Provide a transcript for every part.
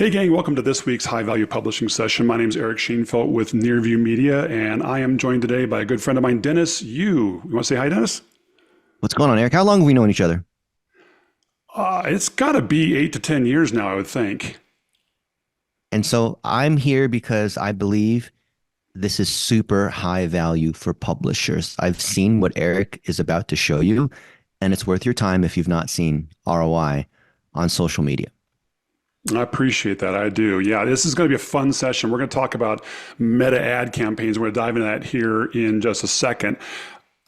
Hey gang, welcome to this week's High Value Publishing Session. My name is Eric Schoenfeld with Nearview Media, and I am joined today by a good friend of mine, Dennis Yu. You want to say hi, Dennis? What's going on, Eric? How long have we known each other? It's got to be 8 to 10 years now, I would think. And so I'm here because I believe this is super high value for publishers. I've seen what Eric is about to show you, and it's worth your time if you've not seen ROI on social media. I appreciate that. I do. Yeah, this is going to be a fun session. We're going to talk about meta ad campaigns. We're going to dive into that here in just a second.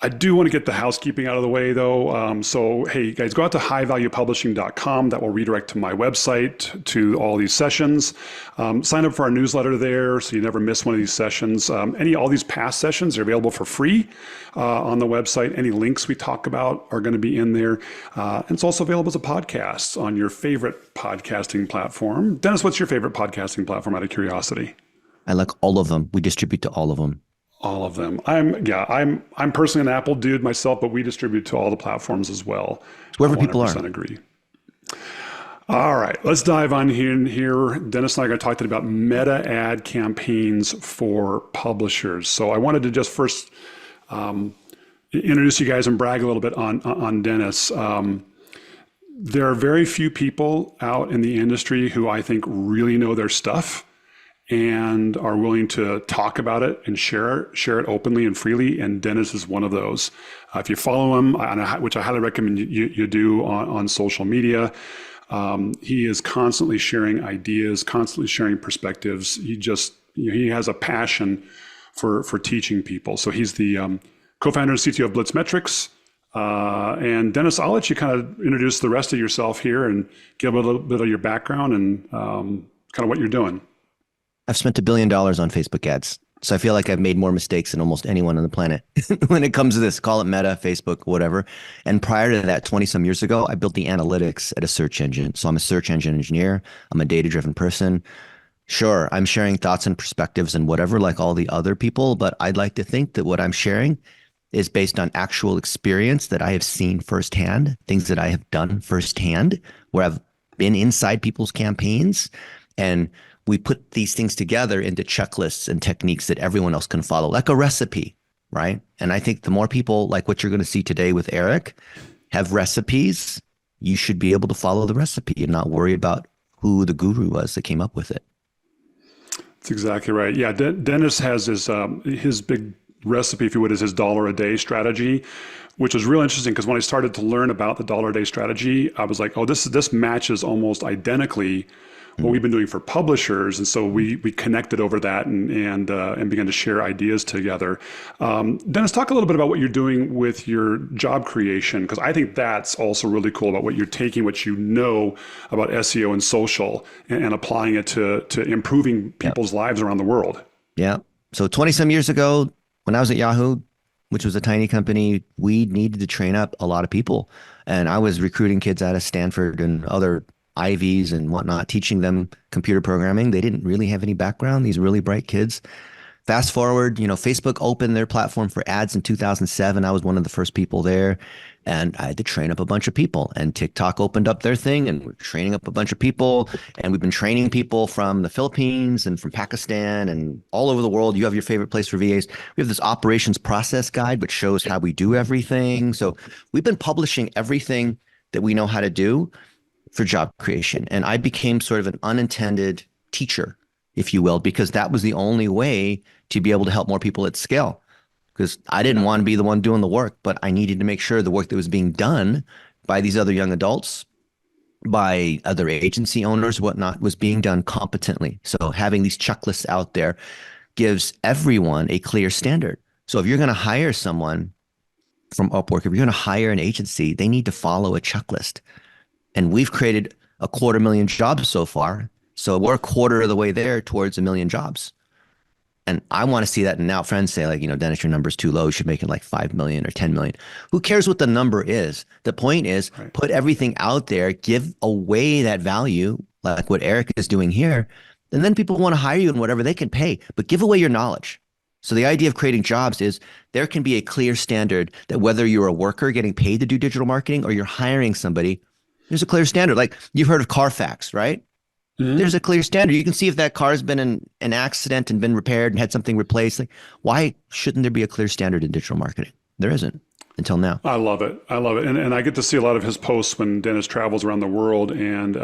I do want to get the housekeeping out of the way though. So, hey guys, go out to highvaluepublishing.com. That will redirect to my website to all these sessions. Sign up for our newsletter there so you never miss one of these sessions. All these past sessions are available for free on the website. Any links we talk about are going to be in there. And it's also available as a podcast on your favorite podcasting platform. Dennis, what's your favorite podcasting platform out of curiosity? I like all of them. We distribute to all of them. All of them. I'm personally an Apple dude myself, but we distribute to all the platforms as well. It's wherever people are. 100% agree. All right, let's dive on here. Dennis and I are going to talk today about meta ad campaigns for publishers. So I wanted to just first introduce you guys and brag a little bit on Dennis. There are very few people out in the industry who I think really know their stuff and are willing to talk about it and share it openly and freely. And Dennis is one of those. If you follow him, which I highly recommend you do on social media, he is constantly sharing ideas, constantly sharing perspectives. He has a passion for teaching people. So he's the co-founder and CTO of Blitzmetrics. And Dennis, I'll let you kind of introduce the rest of yourself here and give a little bit of your background and kind of what you're doing. I've spent $1 billion on Facebook ads. So I feel like I've made more mistakes than almost anyone on the planet when it comes to this. Call it Meta, Facebook, whatever. And prior to that, 20 some years ago, I built the analytics at a search engine. So I'm a search engine engineer. I'm a data-driven person. Sure, I'm sharing thoughts and perspectives and whatever, like all the other people, but I'd like to think that what I'm sharing is based on actual experience that I have seen firsthand, things that I have done firsthand, where I've been inside people's campaigns, and we put these things together into checklists and techniques that everyone else can follow, like a recipe, right? And I think the more people, like what you're going to see today with Eric, have recipes, you should be able to follow the recipe and not worry about who the guru was that came up with it. That's exactly right. Yeah, Dennis has his big recipe, if you would, is his dollar a day strategy, which is real interesting because when I started to learn about the dollar a day strategy, I was like, oh, this matches almost identically what we've been doing for publishers. And so we connected over that and began to share ideas together. Dennis, talk a little bit about what you're doing with your job creation, because I think that's also really cool about what you're taking, what you know about SEO and social and applying it to improving people's lives around the world. Yeah. So 20 some years ago, when I was at Yahoo, which was a tiny company, we needed to train up a lot of people. And I was recruiting kids out of Stanford and other Ivies and whatnot, teaching them computer programming. They didn't really have any background, these really bright kids. Fast forward, Facebook opened their platform for ads in 2007. I was one of the first people there, and I had to train up a bunch of people. And TikTok opened up their thing, and we're training up a bunch of people. And we've been training people from the Philippines and from Pakistan and all over the world. You have your favorite place for VAs. We have this operations process guide, which shows how we do everything. So we've been publishing everything that we know how to do for job creation. And I became sort of an unintended teacher, if you will, because that was the only way to be able to help more people at scale. Because I didn't want to be the one doing the work, but I needed to make sure the work that was being done by these other young adults, by other agency owners, whatnot, was being done competently. So having these checklists out there gives everyone a clear standard. So if you're going to hire someone from Upwork, if you're going to hire an agency, they need to follow a checklist. And we've created 250,000 jobs so far. So we're a quarter of the way there towards 1 million jobs. And I want to see that now friends say, like, Dennis, your number's too low. You should make it like 5 million or 10 million. Who cares what the number is? The point is, put everything out there, give away that value, like what Eric is doing here. And then people want to hire you and whatever they can pay, but give away your knowledge. So the idea of creating jobs is there can be a clear standard that whether you're a worker getting paid to do digital marketing or you're hiring somebody, there's a clear standard. Like you've heard of Carfax, right? There's a clear standard. You can see if that car's been in an accident and been repaired and had something replaced. Like, why shouldn't there be a clear standard in digital marketing? There isn't until now. I love it. I love it. And I get to see a lot of his posts when Dennis travels around the world. And,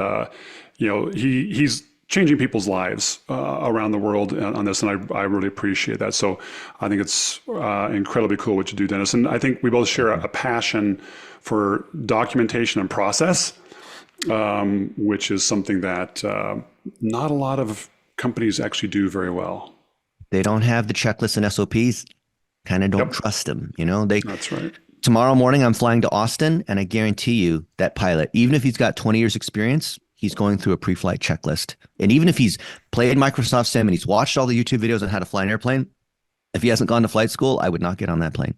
he's changing people's lives around the world on this. And I really appreciate that. So I think it's incredibly cool what you do, Dennis. And I think we both share a passion for documentation and process, which is something that not a lot of companies actually do very well. They don't have the checklists and SOPs. Kind of don't trust them. That's right. Tomorrow morning, I'm flying to Austin, and I guarantee you that pilot, even if he's got 20 years experience, he's going through a pre-flight checklist. And even if he's played Microsoft Sim and he's watched all the YouTube videos on how to fly an airplane, if he hasn't gone to flight school, I would not get on that plane.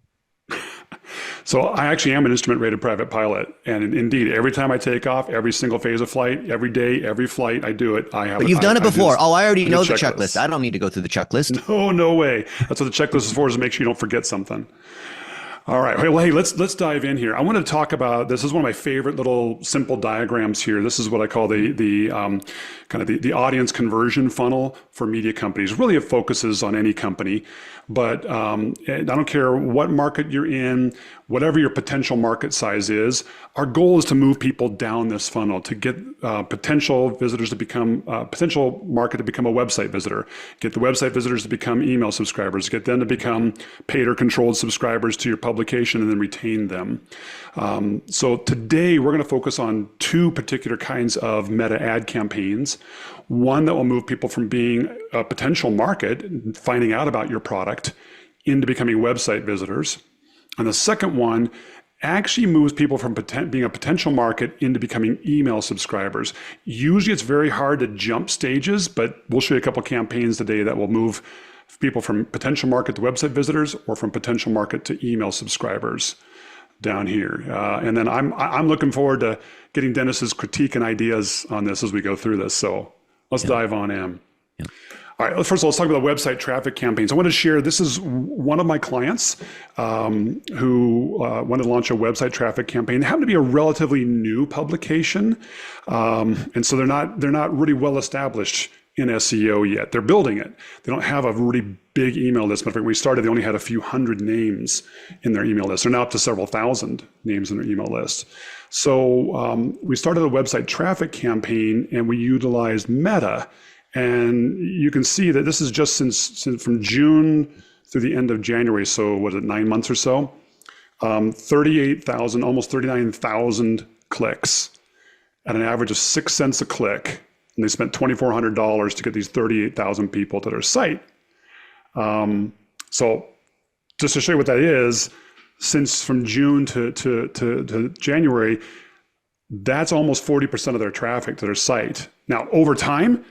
So I actually am an instrument-rated private pilot, and indeed, every time I take off, every single phase of flight, every day, every flight I do it, I have. But you've done it before. I already know the checklist. checklist. I don't need to go through the checklist. No way. That's what the checklist is for, is to make sure you don't forget something. All right. Well, hey, let's dive in here. I want to talk about this. Is one of my favorite little simple diagrams here. This is what I call the kind of the audience conversion funnel for media companies. Really, it focuses on any company, but I don't care what market you're in, whatever your potential market size is. Our goal is to move people down this funnel to get potential visitors to become potential market to become a website visitor, get the website visitors to become email subscribers, get them to become paid or controlled subscribers to your publication, and then retain them. So today we're going to focus on two particular kinds of meta ad campaigns. One that will move people from being a potential market, finding out about your product, into becoming website visitors. And the second one actually moves people from being a potential market into becoming email subscribers. Usually it's very hard to jump stages, but we'll show you a couple campaigns today that will move people from potential market to website visitors, or from potential market to email subscribers down here. And then I'm looking forward to getting Dennis's critique and ideas on this as we go through this. So let's dive on in. All right, first of all, let's talk about the website traffic campaigns. I want to share, this is one of my clients who wanted to launch a website traffic campaign. They happen to be a relatively new publication, and so they're not really well established in SEO yet. They're building it. They don't have a really big email list. But when we started, they only had a few hundred names in their email list. They're now up to several thousand names in their email list. So we started a website traffic campaign, and we utilized Meta. And you can see that this is just since from June through the end of January. So was it 9 months or so? 38,000, almost 39,000 clicks at an average of 6 cents a click. And they spent $2,400 to get these 38,000 people to their site. So just to show you what that is, since from June to January, that's almost 40% of their traffic to their site. Now, over time,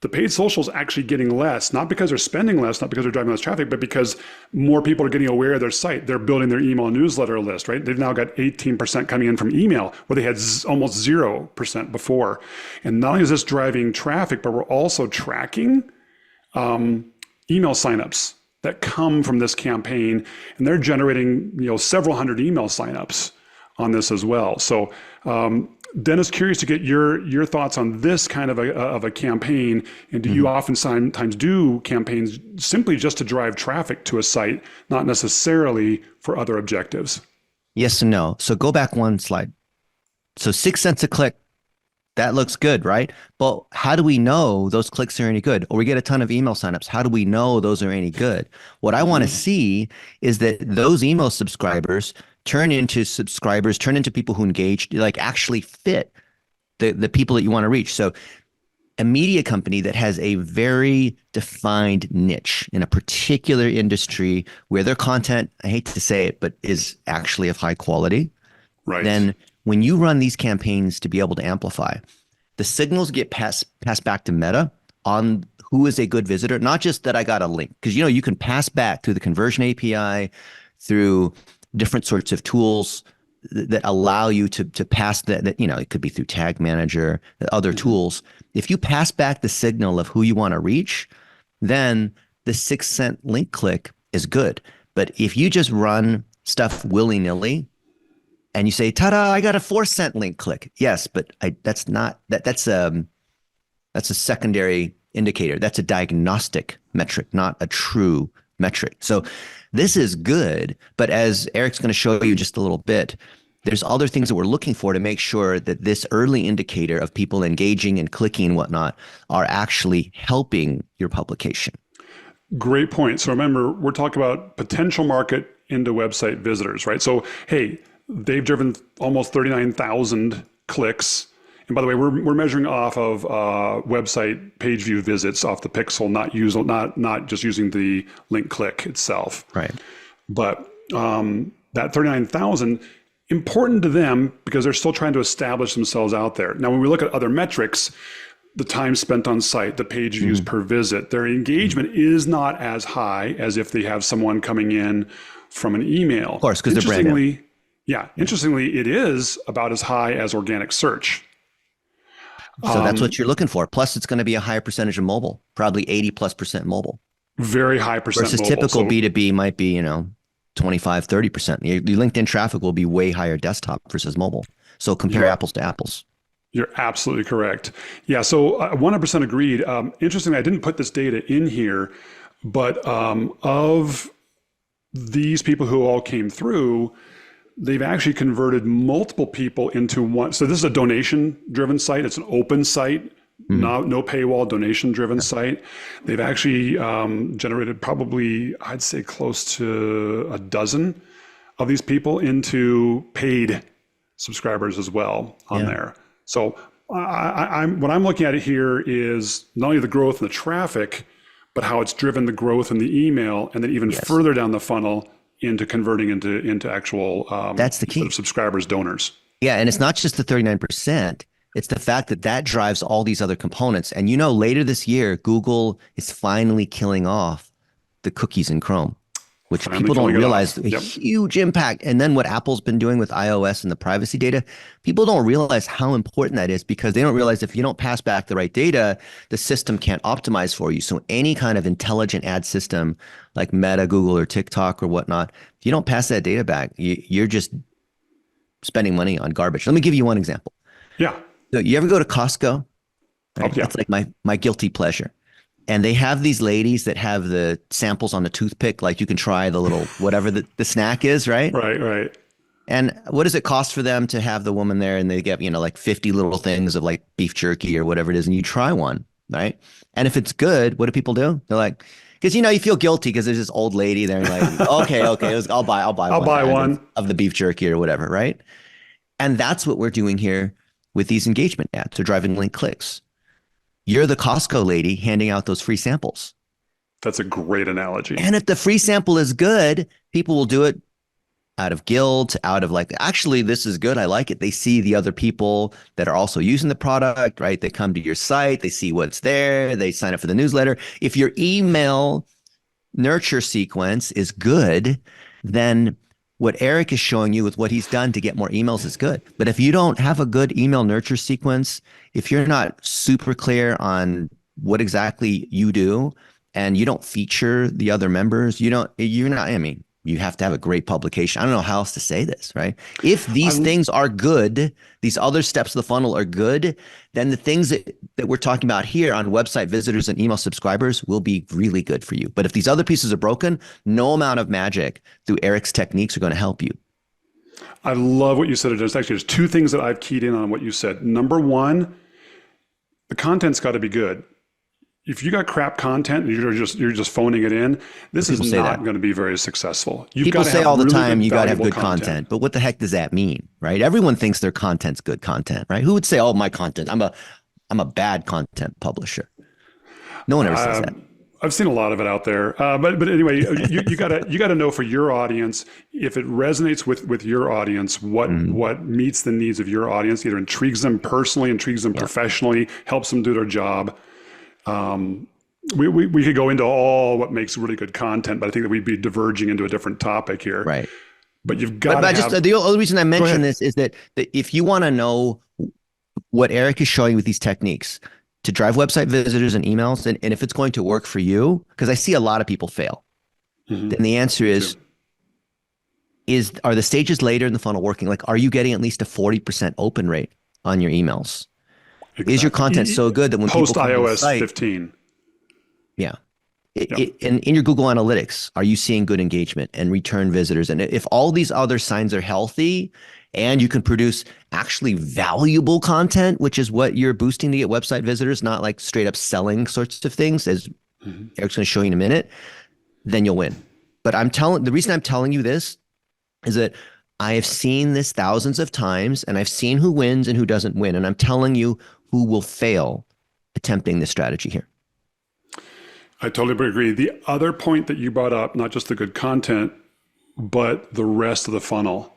the paid social is actually getting less, not because they're spending less, not because they're driving less traffic, but because more people are getting aware of their site. They're building their email newsletter list, right? They've now got 18% coming in from email, where they had almost 0% before. And not only is this driving traffic, but we're also tracking email signups that come from this campaign, and they're generating several hundred email signups on this as well. So Dennis, curious to get your thoughts on this kind of a campaign, and do you oftentimes do campaigns simply just to drive traffic to a site, not necessarily for other objectives? Yes and no. So go back one slide. So 6 cents a click, that looks good, right? But how do we know those clicks are any good? Or we get a ton of email signups. How do we know those are any good? What I want to see is that those email subscribers turn into subscribers, turn into people who engage, like actually fit the people that you want to reach. So a media company that has a very defined niche in a particular industry where their content, I hate to say it, but is actually of high quality, right? Then when you run these campaigns to be able to amplify, the signals get passed back to Meta on who is a good visitor, not just that I got a link, because you can pass back through the conversion API, through different sorts of tools that allow you to pass that, it could be through Tag Manager, other tools. If you pass back the signal of who you want to reach, then the 6 cent link click is good. But if you just run stuff willy-nilly and you say, ta-da, I got a 4 cent link click. Yes, but that's That's a secondary indicator. That's a diagnostic metric, not a true metric. So this is good, but as Eric's going to show you just a little bit, there's other things that we're looking for to make sure that this early indicator of people engaging and clicking and whatnot are actually helping your publication. Great point. So remember, we're talking about potential market into website visitors, right? So, hey, they've driven almost 39,000 clicks. And by the way, we're measuring off of website page view visits off the pixel, not just using the link click itself. Right. But that 39,000, important to them because they're still trying to establish themselves out there. Now, when we look at other metrics, the time spent on site, the page views per visit, their engagement is not as high as if they have someone coming in from an email. Of course, because they're brand new. Interestingly, it is about as high as organic search. So that's what you're looking for. Plus, it's going to be a higher percentage of mobile, probably 80+% mobile. Very high percent versus mobile. Typical B2B might be, 25, 30%. Your LinkedIn traffic will be way higher desktop versus mobile. So compare apples to apples. You're absolutely correct. Yeah, so 100% agreed. Interestingly, I didn't put this data in here, but of these people who all came through, they've actually converted multiple people into one. So this is a donation-driven site. It's an open site, no paywall, donation-driven site. They've actually generated probably, I'd say, close to a dozen of these people into paid subscribers as well on there. So what I'm looking at it here is not only the growth in the traffic, but how it's driven the growth in the email, and then even further down the funnel into converting into actual that's the key. Sort of subscribers, donors. Yeah, and it's not just the 39%. It's the fact that drives all these other components. And later this year, Google is finally killing off the cookies in Chrome, which people don't realize a huge impact. And then what Apple's been doing with iOS and the privacy data, people don't realize how important that is, because they don't realize if you don't pass back the right data, the system can't optimize for you. So any kind of intelligent ad system like Meta, Google, or TikTok or whatnot, if you don't pass that data back, you're just spending money on garbage. Let me give you one example. Yeah. So you ever go to Costco? Right? Oh, yeah. That's like my guilty pleasure. And they have these ladies that have the samples on the toothpick, like you can try the little whatever the snack is, right? Right. And what does it cost for them to have the woman there, and they get, like 50 little things of like beef jerky or whatever it is, and you try one, right? And if it's good, what do people do? They're like, because you feel guilty because there's this old lady there, and like, okay, I'll buy one of the beef jerky or whatever, right? And that's what we're doing here with these engagement ads. They're driving link clicks. You're the Costco lady handing out those free samples. That's a great analogy. And if the free sample is good, people will do it out of guilt, out of like, actually, this is good. I like it. They see the other people that are also using the product, right? They come to your site. They see what's there. They sign up for the newsletter. If your email nurture sequence is good, then what Eric is showing you with what he's done to get more emails is good. But if you don't have a good email nurture sequence, if you're not super clear on what exactly you do, and you don't feature the other members, you have to have a great publication. I don't know how else to say this, right? If these things are good, these other steps of the funnel are good, then the things that we're talking about here on website visitors and email subscribers will be really good for you. But if these other pieces are broken, no amount of magic through Eric's techniques are going to help you. I love what you said. There's two things that I've keyed in on what you said. Number one, the content's got to be good. If you got crap content and you're just phoning it in, this is not going to be very successful. People say all the time you got to have good content, but what the heck does that mean, right? Everyone thinks their content's good content, right? Who would say, "Oh, my content, I'm a bad content publisher"? No one ever says that. I've seen a lot of it out there, but anyway, you gotta know for your audience, if it resonates with your audience, what meets the needs of your audience, either intrigues them personally, intrigues them professionally, helps them do their job. We could go into all what makes really good content, but I think that we'd be diverging into a different topic here. Right. But you've got the only reason I mention this is that if you want to know what Eric is showing with these techniques to drive website visitors and emails, and if it's going to work for you, because I see a lot of people fail, then the answer is are the stages later in the funnel working? Like, are you getting at least a 40% open rate on your emails? Is your Exactly. content so good that when people Post come to the iOS site, 15. yeah. Yep. And in your Google Analytics, are you seeing good engagement and return visitors? And if all these other signs are healthy and you can produce actually valuable content, which is what you're boosting to get website visitors, not like straight up selling sorts of things, as Eric's going to show you in a minute, then you'll win. But the reason I'm telling you this is that I have seen this thousands of times, and I've seen who wins and who doesn't win. And I'm telling you who will fail attempting this strategy here. I totally agree. The other point that you brought up, not just the good content, but the rest of the funnel,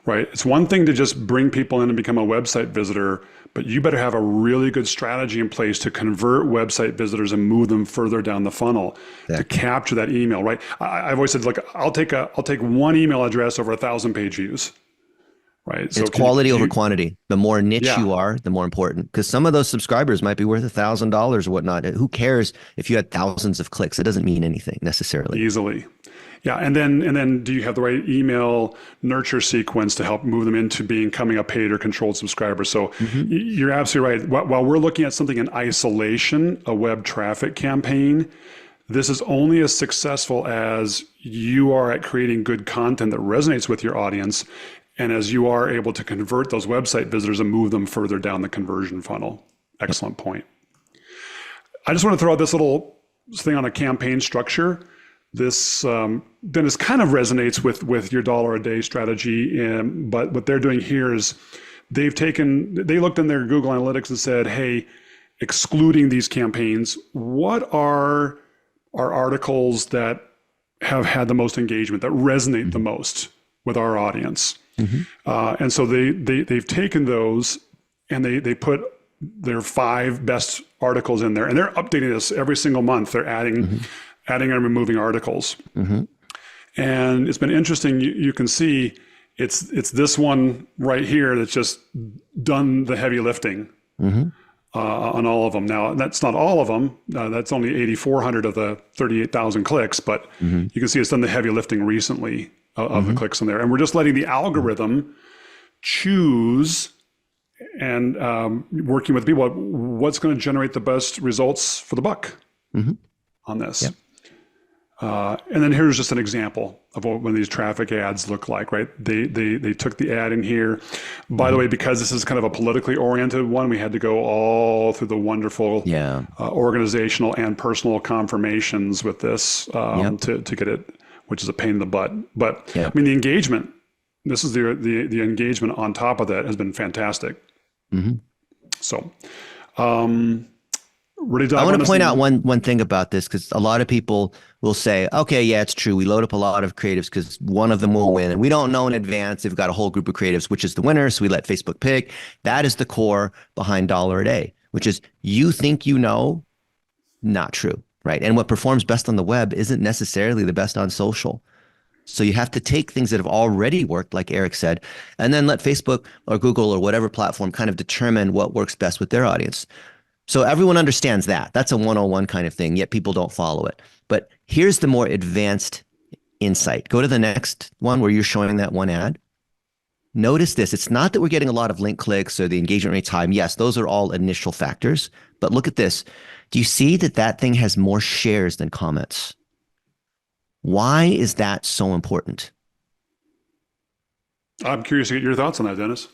right? It's one thing to just bring people in and become a website visitor, but you better have a really good strategy in place to convert website visitors and move them further down the funnel to capture that email, right? I've always said, like, I'll take one email address over 1,000 page views, right? So it's quality over quantity. The more niche you are, the more important. Because some of those subscribers might be worth $1,000 or whatnot. Who cares if you had thousands of clicks? It doesn't mean anything necessarily. Easily. Yeah, and then do you have the right email nurture sequence to help move them into becoming a paid or controlled subscriber? So you're absolutely right. While we're looking at something in isolation, a web traffic campaign, this is only as successful as you are at creating good content that resonates with your audience, and as you are able to convert those website visitors and move them further down the conversion funnel. Excellent point. I just want to throw out this little thing on a campaign structure. This Dennis kind of resonates with your dollar a day strategy, but what they're doing here is they looked in their Google Analytics and said, hey, excluding these campaigns, what are articles that have had the most engagement, that resonate the most with our audience? And so they've taken those and they put their 5 best articles in there, and they're updating this every single month. They're adding and removing articles. And it's been interesting. You can see it's this one right here that's just done the heavy lifting on all of them. Now, that's not all of them. That's only 8,400 of the 38,000 clicks, but you can see it's done the heavy lifting recently of the clicks in there. And we're just letting the algorithm choose and working with people, what's going to generate the best results for the buck on this. Yep. And then here's just an example of what one of these traffic ads look like, right? They took the ad in here. By the way, because this is kind of a politically oriented one, we had to go all through the wonderful organizational and personal confirmations with this to get it, which is a pain in the butt. But I mean, the engagement, this is the engagement on top of that has been fantastic. So, I want to point out one thing about this, because a lot of people will say, okay, yeah, it's true. We load up a lot of creatives because one of them will win. And we don't know in advance. They've got a whole group of creatives, which is the winner. So we let Facebook pick. That is the core behind dollar a day, which is you think you know, not true, right? And what performs best on the web isn't necessarily the best on social. So you have to take things that have already worked, like Eric said, and then let Facebook or Google or whatever platform kind of determine what works best with their audience. So everyone understands that. That's a 101 kind of thing, yet people don't follow it. But here's the more advanced insight. Go to the next one where you're showing that one ad. Notice this. It's not that we're getting a lot of link clicks or the engagement rate's high. Yes, those are all initial factors. But look at this. Do you see that thing has more shares than comments? Why is that so important? I'm curious to get your thoughts on that, Dennis.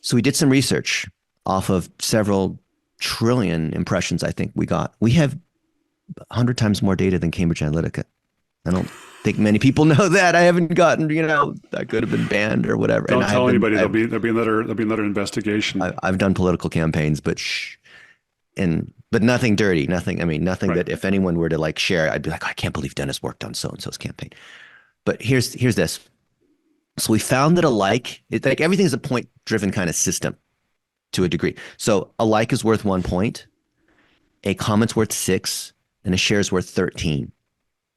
So we did some research off of several trillion impressions. I think we have 100 times more data than Cambridge Analytica. I don't think many people know that. I haven't gotten, that could have been banned or whatever. Don't tell anybody. There'll be another investigation. I've done political campaigns, but but nothing dirty, nothing that if anyone were to share, I'd be like, I can't believe Dennis worked on so-and-so's campaign. But here's this. So we found that everything is a point-driven kind of system to a degree. So a like is worth 1 point, a comment's worth 6, and a share is worth 13.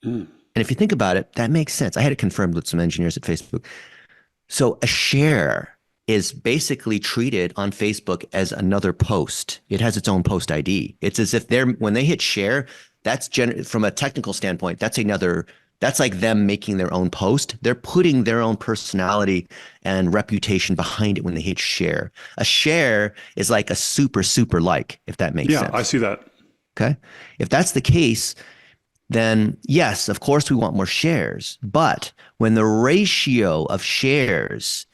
And if you think about it, that makes sense. I had it confirmed with some engineers at Facebook. So a share is basically treated on Facebook as another post. It has its own post ID. It's as if when they hit share, that's from a technical standpoint, that's another That's like them making their own post. They're putting their own personality and reputation behind it when they hit share. A share is like a super, super like, if that makes Yeah, I sense. see that. Okay. If that's the case, then yes, of course we want more shares. But when the ratio of shares,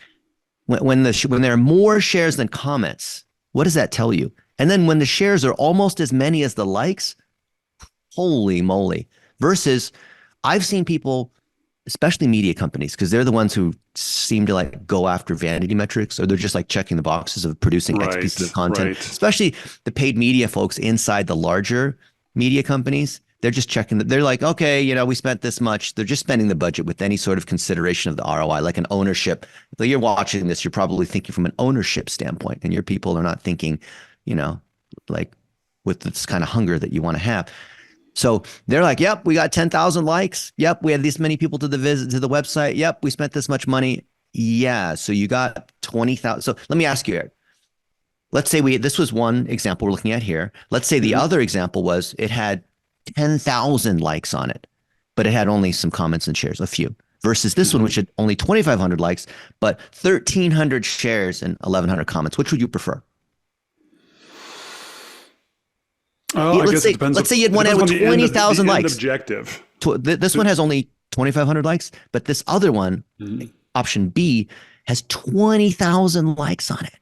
when there are more shares than comments, what does that tell you? And then when the shares are almost as many as the likes, holy moly. Versus I've seen people, especially media companies, because they're the ones who seem to like go after vanity metrics, or they're just like checking the boxes of producing X pieces of Right, content, right. especially the paid media folks inside the larger media companies. They're just checking that they're like, okay, we spent this much. They're just spending the budget with any sort of consideration of the ROI, like an ownership. So you're watching this, you're probably thinking from an ownership standpoint, and your people are not thinking, you know, like with this kind of hunger that you want to have. So they're like, yep, we got 10,000 likes. Yep, we had this many people to the visit to the website. Yep, we spent this much money. Yeah, so you got 20,000. So let me ask you, Eric. Let's say this was one example we're looking at here. Let's say the Mhm. other example was it had 10,000 likes on it, but it had only some comments and shares, a few. Versus this one, Mhm. which had only 2,500 likes, but 1,300 shares and 1,100 comments. Which would you prefer? Well, I Let's guess it say depends. let's say you had It one depends with on the 20,000 end likes. objective. This one The- has only 2,500 likes, but this other one, mhm. option B, has 20,000 likes on it.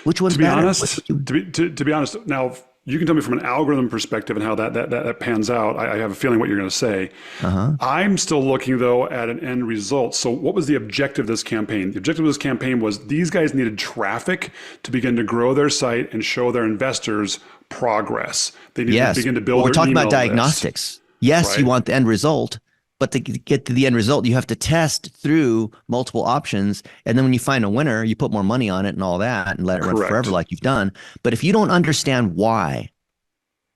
Which one's To be better? Which honest, would you? to be honest, now you can tell me from an algorithm perspective and how that pans out. I have a feeling what you're going to say. Uh-huh. I'm still looking though at an end result. So, what was the objective of this campaign? The objective of this campaign was these guys needed traffic to begin to grow their site and show their investors progress. They needed to Yes. begin to Well, build we're their talking about email list, diagnostics. Yes, you right? want the end result, but to get to the end result, you have to test through multiple options. And then when you find a winner, you put more money on it and all that and let it run forever Correct. like you've done. But if you don't understand why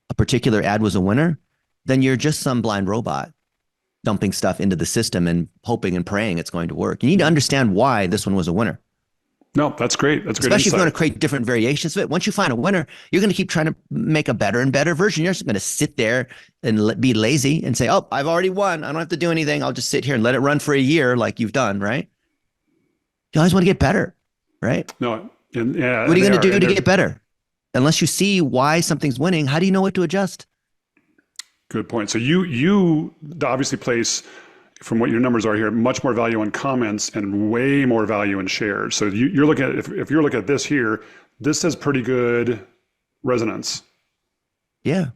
a particular ad was a winner, then you're just some blind robot dumping stuff into the system and hoping and praying it's going to work. You need to understand why this one was a winner, No, that's great. That's great especially if you want insight. to create different variations of it. Once you find a winner, you're going to keep trying to make a better and better version. You're just going to sit there and be lazy and say, oh, I've already won. I don't have to do anything. I'll just sit here and let it run for a year like you've done, right? You always want to get better, right? No, and yeah, What are and you they going to are, do and to they're get better? Unless you see why something's winning, how do you know what to adjust? good point. So you obviously place, from what your numbers are here, much more value on comments and way more value in shares. So you're looking at if you're looking at this here, this has pretty good resonance. Yeah.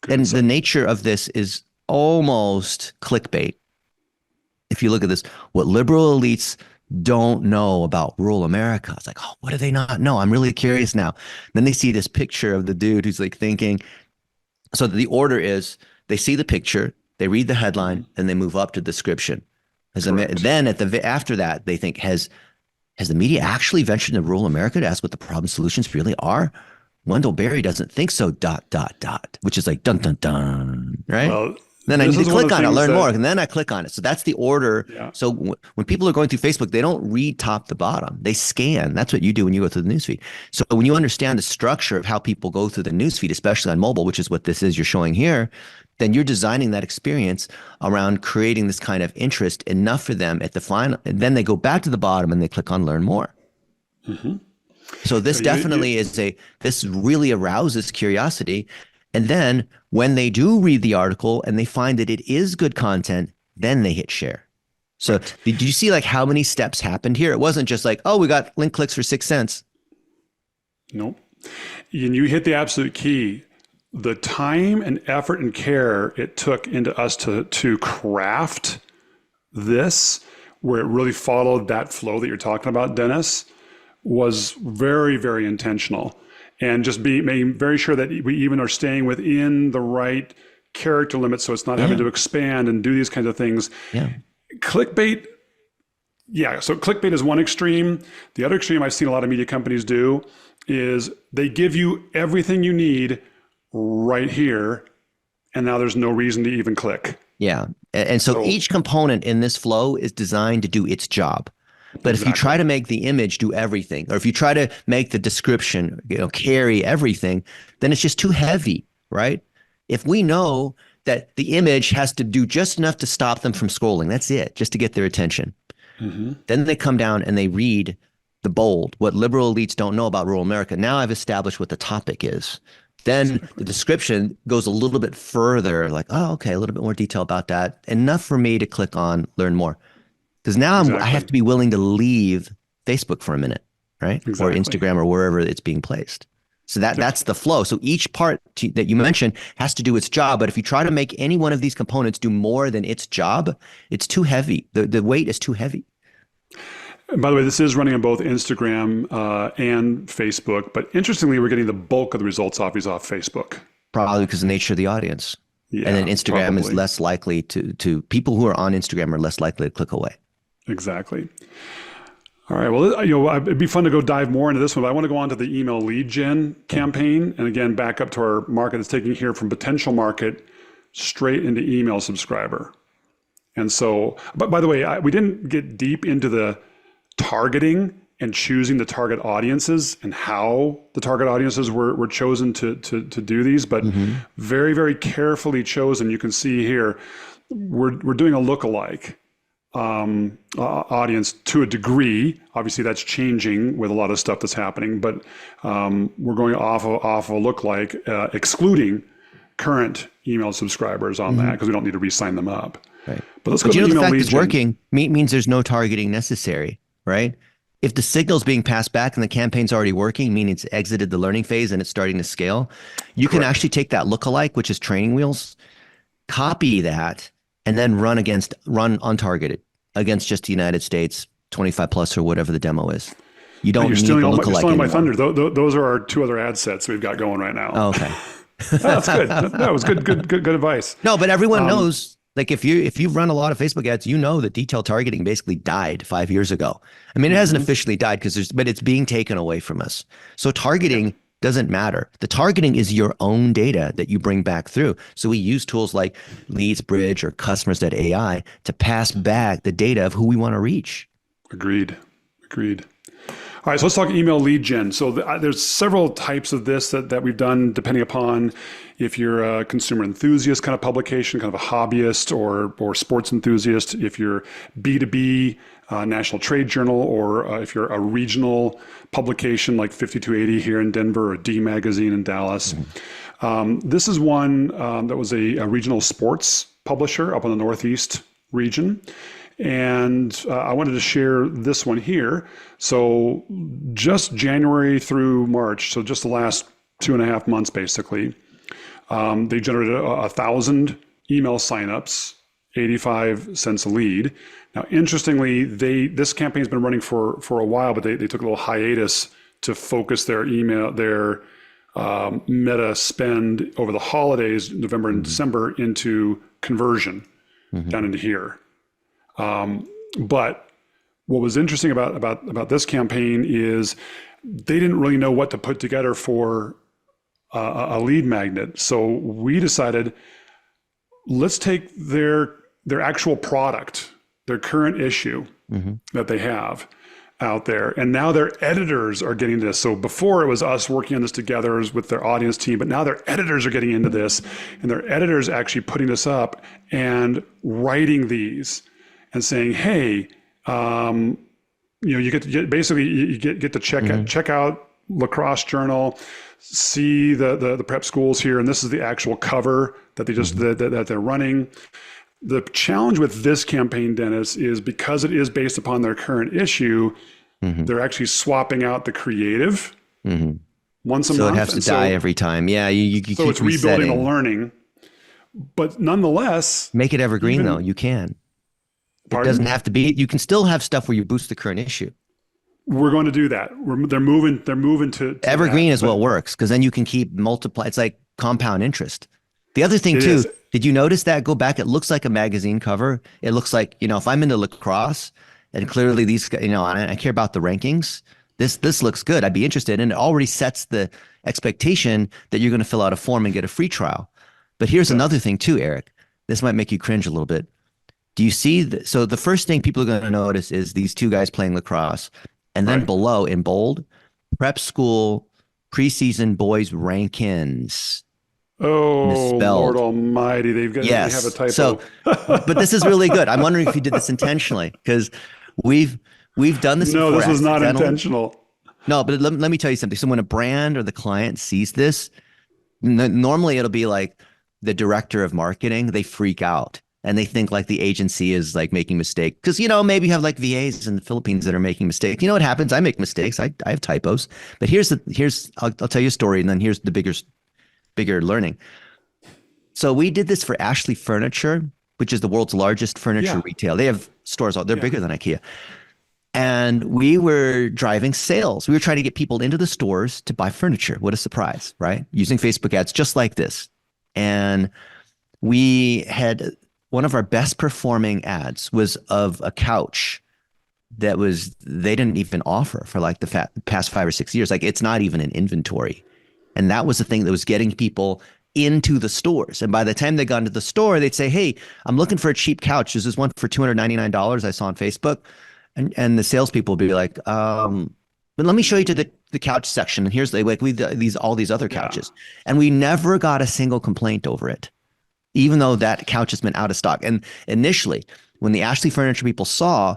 Good And the insight. nature of this is almost clickbait. If you look at this, what liberal elites don't know about rural America. It's like, oh, what do they not know? I'm really curious now. Then they see this picture of the dude who's like thinking. So the order is they see the picture, they read the headline, and they move up to description. Correct. Then after that, they think, has the media actually ventured into rural America to ask what the problem solutions really are? Wendell Berry doesn't think so, dot, dot, dot, which is like dun, dun, dun, right? Well, Then I this need to is one of click the on it, things learn more, that and then I click on it. So that's the order. yeah. So when people are going through Facebook, they don't read top to bottom. They scan. That's what you do when you go through the newsfeed. So when you understand the structure of how people go through the newsfeed, especially on mobile, which is what this is you're showing here, then you're designing that experience around creating this kind of interest enough for them at the final. And then they go back to the bottom and they click on learn more. Hmm. So So this definitely this really arouses curiosity. And then when they do read the article and they find that it is good content, then they hit share. So right. did you see like how many steps happened here? It wasn't just like, oh, we got link clicks for 6 cents. Nope. And you hit the absolute key. The time and effort and care it took into us to craft this, where it really followed that flow that you're talking about, Dennis, was very, very intentional. And just making very sure that we even are staying within the right character limits so it's not having Yeah. to expand and do these kinds of things. Yeah. Clickbait, yeah. So clickbait is one extreme. The other extreme I've seen a lot of media companies do is they give you everything you need right here, and now there's no reason to even click. Yeah. And so So each component in this flow is designed to do its job. But if you try exactly. to make the image do everything, or if you try to make the description, carry everything, then it's just too heavy, right? If we know that the image has to do just enough to stop them from scrolling. That's it, just to get their attention. Then they come down and they read the bold, what liberal elites don't know about rural America. Now I've established what the topic is. Then the description goes a little bit further, like, oh, okay, a little bit more detail about that. Enough for me to click on learn more. Because now I have to be willing to leave Facebook for a minute, right? Or Instagram or wherever it's being placed. So that's the flow. So each part that you mentioned has to do its job. But if you try to make any one of these components do more than its job, it's too heavy. The weight is too heavy. And by the way, this is running on both Instagram and Facebook. But interestingly, we're getting the bulk of the results off Facebook. Probably because of the nature of the audience. Yeah, and then Instagram is probably less likely to people who are on Instagram are less likely to click away. Exactly. All right. Well, it'd be fun to go dive more into this one, but I want to go on to the email lead gen campaign. And again, back up to our market that's taking here from potential market straight into email subscriber. And so, but by the way, we didn't get deep into the targeting and choosing the target audiences and how the target audiences were chosen to do these, but very, very carefully chosen. You can see here, we're doing a lookalike audience to a degree. Obviously, that's changing with a lot of stuff that's happening, but we're going off a lookalike, excluding current email subscribers on that because we don't need to re-sign them up. Right. But let's go to the email fact lead it's gen. working means there's no targeting necessary, right? If the signal's being passed back and the campaign's already working, meaning it's exited the learning phase and it's starting to scale, you can actually take that lookalike, which is training wheels, copy that, and then run untargeted against just the United States, 25 plus or whatever the demo is. You don't need the lookalike You're stealing my thunder. anymore. Those are our two other ad sets we've got going right now. Oh, okay. That's good. That was good advice. No, but everyone knows, like if you've run a lot of Facebook ads, you know that detailed targeting basically died 5 years ago. I mean, it hasn't officially died but it's being taken away from us. So targeting doesn't matter. The targeting is your own data that you bring back through. So we use tools like Leads Bridge or Customers.ai to pass back the data of who we want to reach. Agreed. All right, so let's talk email lead gen. So there's several types of this that we've done depending upon if you're a consumer enthusiast kind of publication, kind of a hobbyist or sports enthusiast, if you're B2B, National Trade Journal, or if you're a regional publication like 5280 here in Denver or D Magazine in Dallas. This is one that was a regional sports publisher up in the Northeast region. And I wanted to share this one here. So just January through March, so just the last 2.5 months, basically, they generated 1,000 email signups, 85 cents a lead. Now, interestingly, this campaign's been running for a while, but they took a little hiatus to focus their meta spend over the holidays, November and December, into conversion down into here. But what was interesting about this campaign is they didn't really know what to put together for a lead magnet. So we decided, let's take their actual product, their current issue that they have out there. And now their editors are getting this. So before it was us working on this together with their audience team, but now their editors are getting into this, and their editors actually putting this up and writing these and saying, hey, you get to check out Lacrosse Journal, see the prep schools here, and this is the actual cover that they just that they're running. The challenge with this campaign, Dennis, is because it is based upon their current issue, they're actually swapping out the creative once a month. So it has to die every time. Yeah, you so keep it's rebuilding resetting. the learning. But nonetheless, Make it evergreen though. You can. It doesn't have to be. You can still have stuff where you boost the current issue. We're going to do that. They're moving to Evergreen that, is what works because then you can keep multiply. It's like compound interest. The other thing too, did you notice that? Go back. It looks like a magazine cover. It looks like, if I'm into lacrosse and clearly these, I care about the rankings. This looks good. I'd be interested. And it already sets the expectation that you're going to fill out a form and get a free trial. But here's another thing too, Eric. This might make you cringe a little bit. Do you see? So the first thing people are going to notice is these two guys playing lacrosse. And then below in bold, prep school preseason boys rankings. Oh, Lord misspelled. Almighty! They have a Yes. So, typo. but this is really good. I'm wondering if you did this intentionally because we've we've done this No, before this was not accidentally. intentional. No, but let me tell you something. So when a brand or the client sees this, normally it'll be like the director of marketing, they freak out and they think like the agency is like making mistakes. Because, maybe you have like VAs in the Philippines that are making mistakes. You know what happens? I make mistakes. I have typos. But I'll tell you a story and then here's the bigger learning. So we did this for Ashley Furniture, which is the world's largest furniture Yeah, retail. They have stores out, they're yeah. bigger than IKEA. And we were driving sales. We were trying to get people into the stores to buy furniture. What a surprise, right? Using Facebook ads just like this. And we had one of our best performing ads was of a couch that was they didn't even offer for like the past 5 or 6 years. Like it's not even in inventory. And that was the thing that was getting people into the stores. And by the time they got into the store, they'd say, "Hey, I'm looking for a cheap couch. There's this one for $299 I saw on Facebook." And the salespeople would be like, but let me show you to the couch section. And here's like these all these other Yeah. couches. And we never got a single complaint over it, even though that couch has been out of stock. And initially, when the Ashley Furniture people saw,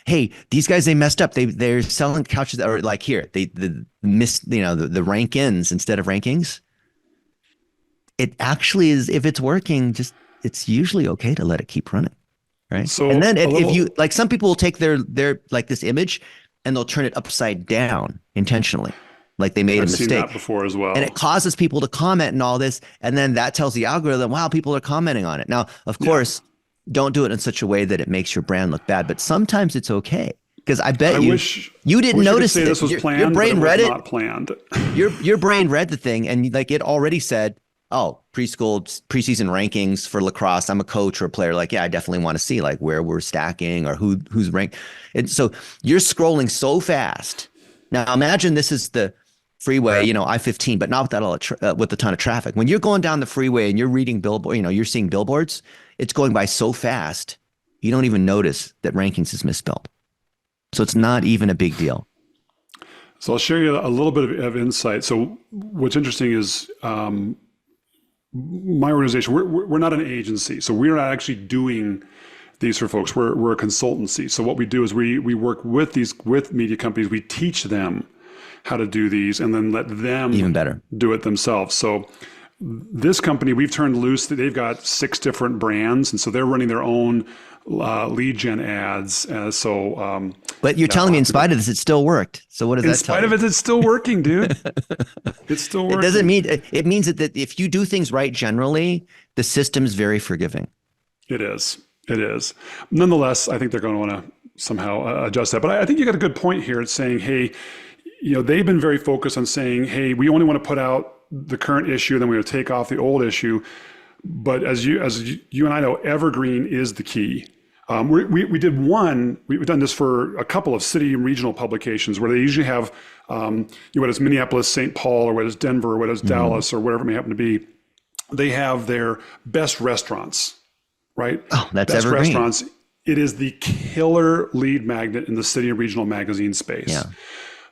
hey, these guys they messed up. They're selling couches that are like here. They miss the rank ins instead of rankings. It actually is if it's working, just it's usually okay to let it keep running. Right. And So then a if you little, like some people will take their like this image and they'll turn it upside down intentionally, like they made a I've seen that mistake. before as And well. it causes people to comment and all this. And then that tells the algorithm, wow, people are commenting on it. Now, of Yeah. course, don't do it in such a way that it makes your brand look bad, but sometimes it's okay. Because I bet I wish you I didn't wish I could notice say it. this was Your planned, but it brain was read it. not planned. Your brain read the thing and like it already said, oh, preschool preseason rankings for lacrosse. I'm a coach or a player. Like, yeah, I definitely want to see like where we're stacking or who's ranked. And so you're scrolling so fast. Now imagine this is the freeway, I-15, but not with with a ton of traffic. When you're going down the freeway and you're reading billboard, you're seeing billboards, it's going by so fast, you don't even notice that rankings is misspelled. So it's not even a big deal. So I'll share you a little bit of insight. So what's interesting is my organization, we're not an agency. So we're not actually doing these for folks. We're a consultancy. So what we do is we work with with media companies. We teach them how to do these and then let them Even better. do it themselves. So this company, we've turned loose. They've got 6 different brands. And so they're running their own lead gen ads. But you're telling me in spite of this, it still worked. So what does In that tell spite of you? it, it's still working, dude. It's still It doesn't working. mean it means that if you do things right generally, the system is very forgiving. It is. It is. Nonetheless, I think they're going to want to somehow adjust that. But I think you got a good point here. It's saying, hey, they've been very focused on saying, hey, we only want to put out the current issue, then we're going to take off the old issue. But as you and I know, evergreen is the key. We've done this for a couple of city and regional publications where they usually have, whether it's Minneapolis, St. Paul, or whether it's Denver, or whether it's Dallas, or whatever it may happen to be. They have their best restaurants, right? Oh, that's Best evergreen. restaurants. It is the killer lead magnet in the city and regional magazine space. Yeah.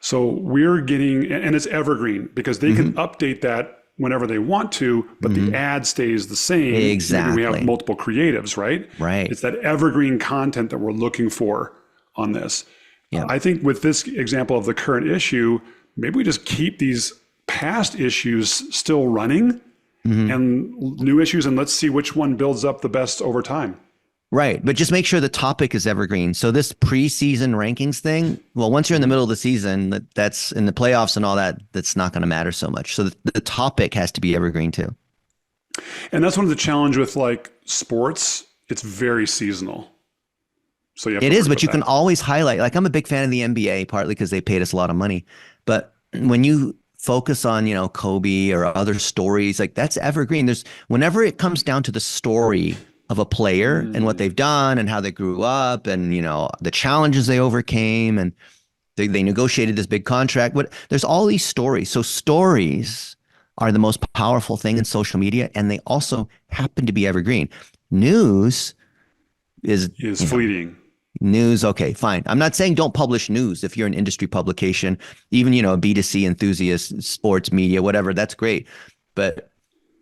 So we're getting, and it's evergreen because they can update that whenever they want to, but the ad stays the same. Maybe we have Exactly. multiple creatives, right? Right. It's that evergreen content that we're looking for on this. Yeah. I think with this example of the current issue, maybe we just keep these past issues still running and new issues, and let's see which one builds up the best over time. Right. But just make sure the topic is evergreen. So this preseason rankings thing, well, once you're in the middle of the season, that's in the playoffs and all that, that's not going to matter so much. So the topic has to be evergreen too. And that's one of the challenge with like sports. It's very seasonal. So you have It to is, worry but about you can that. always highlight. Like I'm a big fan of the NBA, partly because they paid us a lot of money. But when you focus on, Kobe or other stories, like that's evergreen. Whenever it comes down to the story of a player and what they've done and how they grew up and, the challenges they overcame and they negotiated this big contract. There's all these stories. So stories are the most powerful thing in social media, and they also happen to be evergreen. News is, Is fleeting. news. Okay, fine. I'm not saying don't publish news if you're an industry publication, even, a B2C enthusiast, sports media, whatever, that's great. But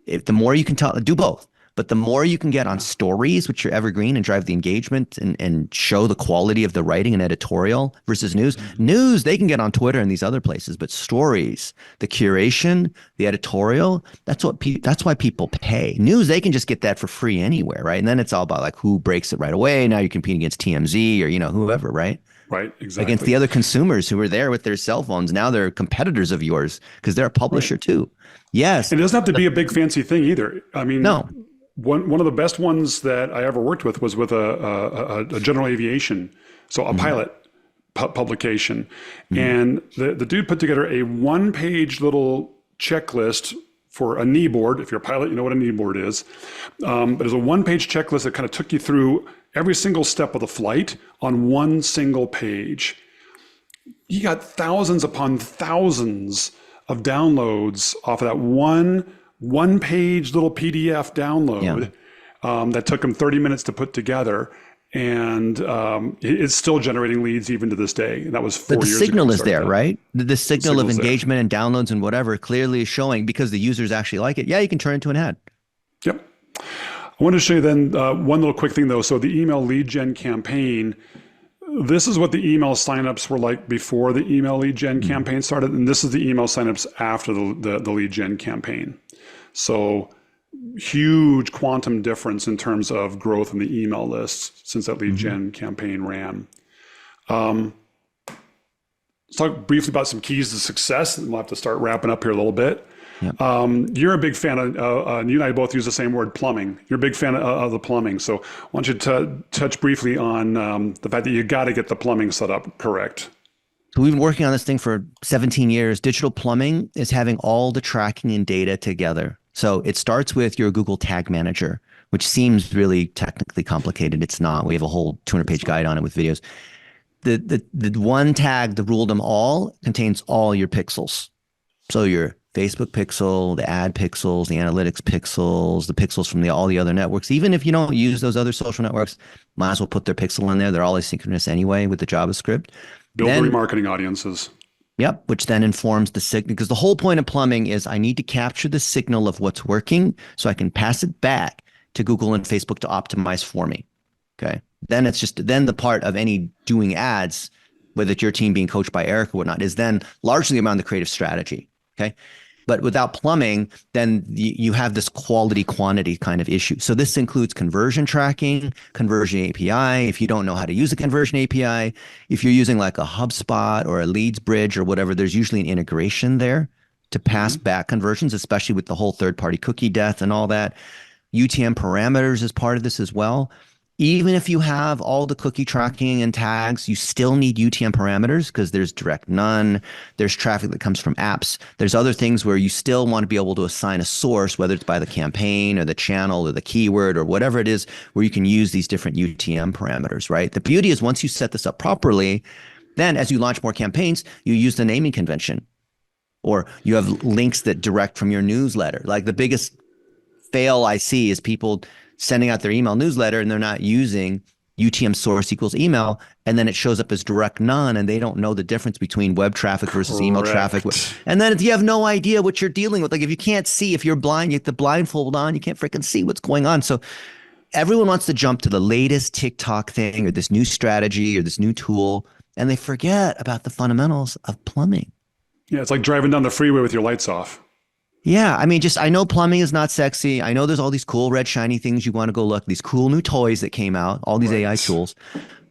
if the more you can tell, do both. But the more you can get on stories, which are evergreen and drive the engagement and show the quality of the writing and editorial versus news. News, they can get on Twitter and these other places, but stories, the curation, the editorial, that's why people pay. News, they can just get that for free anywhere, right? And then it's all about like who breaks it right away. Now you're competing against TMZ or, whoever, right? Right, exactly. Against the other consumers who are there with their cell phones. Now they're competitors of yours because they're a publisher too. Yes. And it doesn't have to be a big fancy thing either. I mean, no. One of the best ones that I ever worked with was with a general aviation, so a pilot publication. And the dude put together a one-page little checklist for a knee board. If you're a pilot, you know what a knee board is. But it's a one-page checklist that kind of took you through every single step of the flight on one single page. You got thousands upon thousands of downloads off of that one page little PDF download that took them 30 minutes to put together. And it's still generating leads even to this day. And that was 4 years ago. But the signal is there, right? The signal of Signal's engagement and downloads and whatever clearly is showing because the users actually like it. Yeah, you can turn it into an ad. Yep. I wanted to show you then one little quick thing though. So the email lead gen campaign, this is what the email signups were like before the email lead gen campaign started. And this is the email signups after the lead gen campaign. So huge quantum difference in terms of growth in the email lists since that lead gen campaign ran. Let's talk briefly about some keys to success, and we'll have to start wrapping up here a little bit. Yep. You're a big fan of, you and I both use the same word, plumbing. You're a big fan of the plumbing. So I want you to touch briefly on the fact that you got to get the plumbing set up correct. So we've been working on this thing for 17 years. Digital plumbing is having all the tracking and data together. So it starts with your Google Tag Manager, which seems really technically complicated. It's not. We have a whole 200-page guide on it with videos. The one tag, the rule them all, contains all your pixels. So your Facebook pixel, the ad pixels, the analytics pixels, the pixels from all the other networks. Even if you don't use those other social networks, might as well put their pixel in there. They're all asynchronous anyway with the JavaScript. Build the remarketing audiences. Yep, which then informs the signal, because the whole point of plumbing is I need to capture the signal of what's working so I can pass it back to Google and Facebook to optimize for me. Okay. Then it's just, then the part of any doing ads, whether it's your team being coached by Eric or whatnot, is then largely around the creative strategy. Okay. But without plumbing, then you have this quality quantity kind of issue. So this includes conversion tracking, conversion API. If you don't know how to use a conversion API, if you're using like a HubSpot or a Leads Bridge or whatever, there's usually an integration there to pass back conversions, especially with the whole third-party cookie death and all that. UTM parameters is part of this as well. Even if you have all the cookie tracking and tags, you still need UTM parameters because there's direct none. There's traffic that comes from apps. There's other things where you still want to be able to assign a source, whether it's by the campaign or the channel or the keyword or whatever it is, where you can use these different UTM parameters, right? The beauty is once you set this up properly, then as you launch more campaigns, you use the naming convention, or you have links that direct from your newsletter. Like the biggest fail I see is people sending out their email newsletter and they're not using UTM source equals email, and then it shows up as direct none, and they don't know the difference between web traffic versus email traffic. And then you have no idea what you're dealing with. Like if you can't see, if you're blind, you have the blindfold on, you can't freaking see what's going on. So everyone wants to jump to the latest TikTok thing or this new strategy or this new tool, and they forget about the fundamentals of plumbing. Yeah, it's like driving down the freeway with your lights off. Yeah, I mean, I know plumbing is not sexy. I know there's all these cool red shiny things you want to go look, these cool new toys that came out, all these AI tools.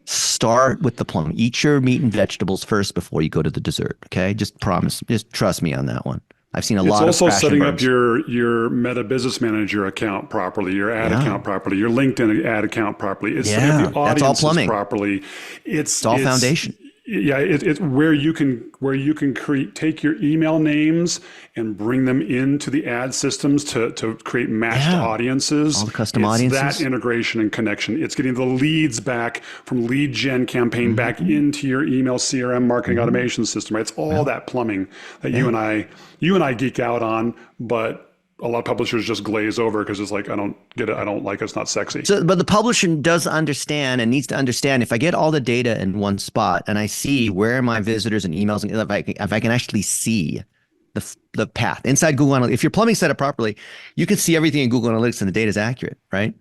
Start with the plumbing. Eat your meat and vegetables first before you go to the dessert, okay? Just promise. Just trust me on that one. I've seen a lot of It's also crash setting and up burns. your Meta Business Manager account properly, your ad account properly, your LinkedIn ad account properly. It's setting up the that's all audiences plumbing. properly. It's all foundation. Yeah, it's where you can take your email names and bring them into the ad systems to create matched audiences. All the custom audiences. That integration and connection. It's getting the leads back from lead gen campaign back into your email CRM marketing automation system. Right? It's all that plumbing that you and I geek out on, but a lot of publishers just glaze over because it's like, I don't get it. I don't like it. It's not sexy. So, but the publisher does understand and needs to understand, if I get all the data in one spot and I see where my visitors and emails, and if I can actually see the path inside Google Analytics. If your plumbing's set up properly, you can see everything in Google Analytics and the data is accurate, right?